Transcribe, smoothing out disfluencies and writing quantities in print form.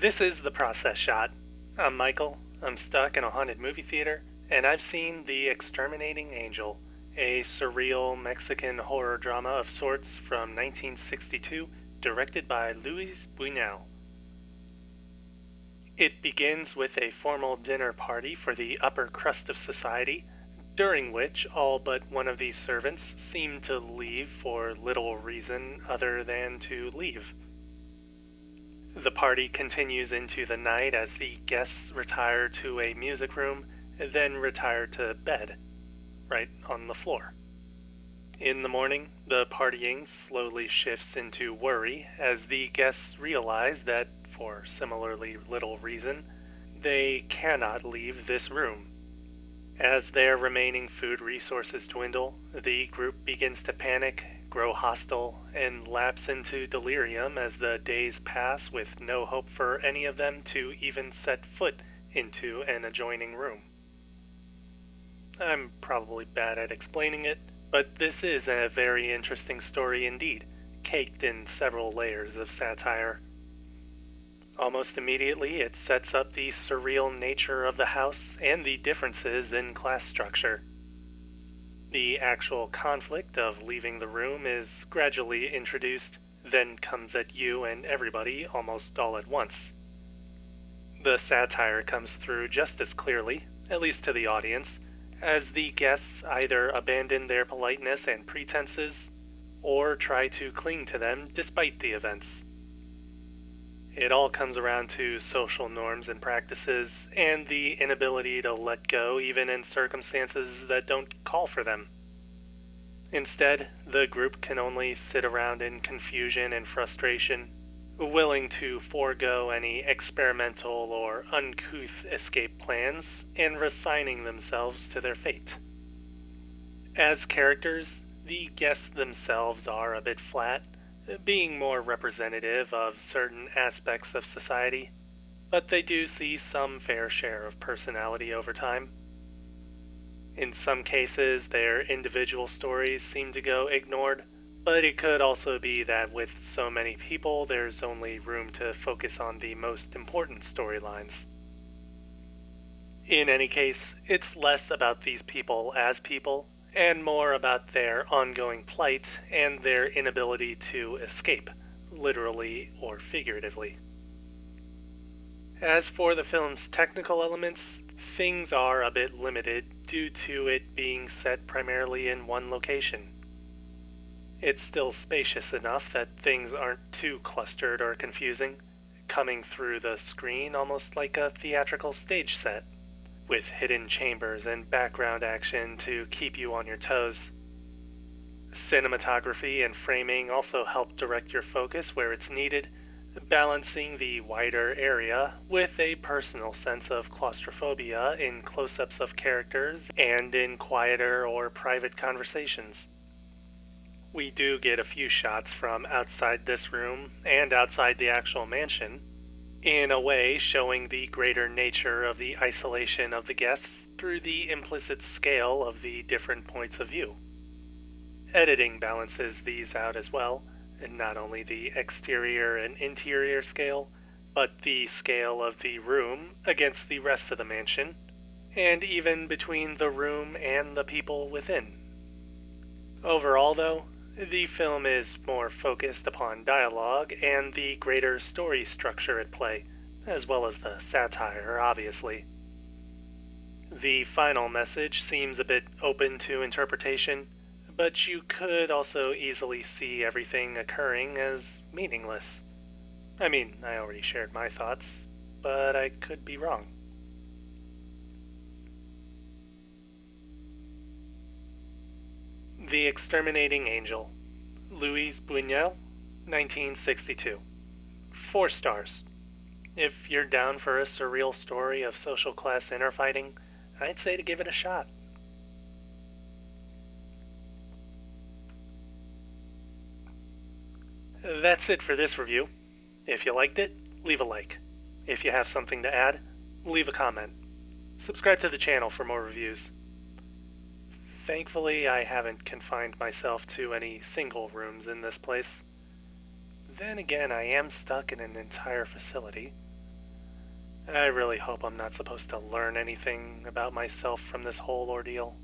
This is The Process Shot. I'm Michael. I'm stuck in a haunted movie theater, and I've seen The Exterminating Angel, a surreal Mexican horror drama of sorts from 1962, directed by Buñuel. It begins with a formal dinner party for the upper crust of society, during which all but one of these servants seem to leave for little reason other than to leave. The party continues into the night as the guests retire to a music room, then retire to bed, right on the floor. In the morning, the partying slowly shifts into worry as the guests realize that, for similarly little reason, they cannot leave this room. As their remaining food resources dwindle, the group begins to panic, grow hostile, and lapse into delirium as the days pass with no hope for any of them to even set foot into an adjoining room. I'm probably bad at explaining it, but this is a very interesting story indeed, caked in several layers of satire. Almost immediately, it sets up the surreal nature of the house and the differences in class structure. The actual conflict of leaving the room is gradually introduced, then comes at you and everybody almost all at once. The satire comes through just as clearly, at least to the audience, as the guests either abandon their politeness and pretenses, or try to cling to them despite the events. It all comes around to social norms and practices, and the inability to let go even in circumstances that don't call for them. Instead, the group can only sit around in confusion and frustration, willing to forego any experimental or uncouth escape plans, and resigning themselves to their fate. As characters, the guests themselves are a bit flat, being more representative of certain aspects of society, but they do see some fair share of personality over time. In some cases, their individual stories seem to go ignored, but it could also be that with so many people, there's only room to focus on the most important storylines. In any case, it's less about these people as people, and more about their ongoing plight and their inability to escape, literally or figuratively. As for the film's technical elements, things are a bit limited due to it being set primarily in one location. It's still spacious enough that things aren't too clustered or confusing, coming through the screen almost like a theatrical stage set, with hidden chambers and background action to keep you on your toes. Cinematography and framing also help direct your focus where it's needed, balancing the wider area with a personal sense of claustrophobia in close-ups of characters and in quieter or private conversations. We do get a few shots from outside this room and outside the actual mansion, in a way showing the greater nature of the isolation of the guests through the implicit scale of the different points of view. Editing balances these out as well, and not only the exterior and interior scale, but the scale of the room against the rest of the mansion, and even between the room and the people within. Overall, though, the film is more focused upon dialogue and the greater story structure at play, as well as the satire, obviously. The final message seems a bit open to interpretation, but you could also easily see everything occurring as meaningless. I mean, I already shared my thoughts, but I could be wrong. The Exterminating Angel, Luis Buñuel, 1962. 4 stars. If you're down for a surreal story of social class infighting, I'd say to give it a shot. That's it for this review. If you liked it, leave a like. If you have something to add, leave a comment. Subscribe to the channel for more reviews. Thankfully, I haven't confined myself to any single rooms in this place. Then again, I am stuck in an entire facility. I really hope I'm not supposed to learn anything about myself from this whole ordeal.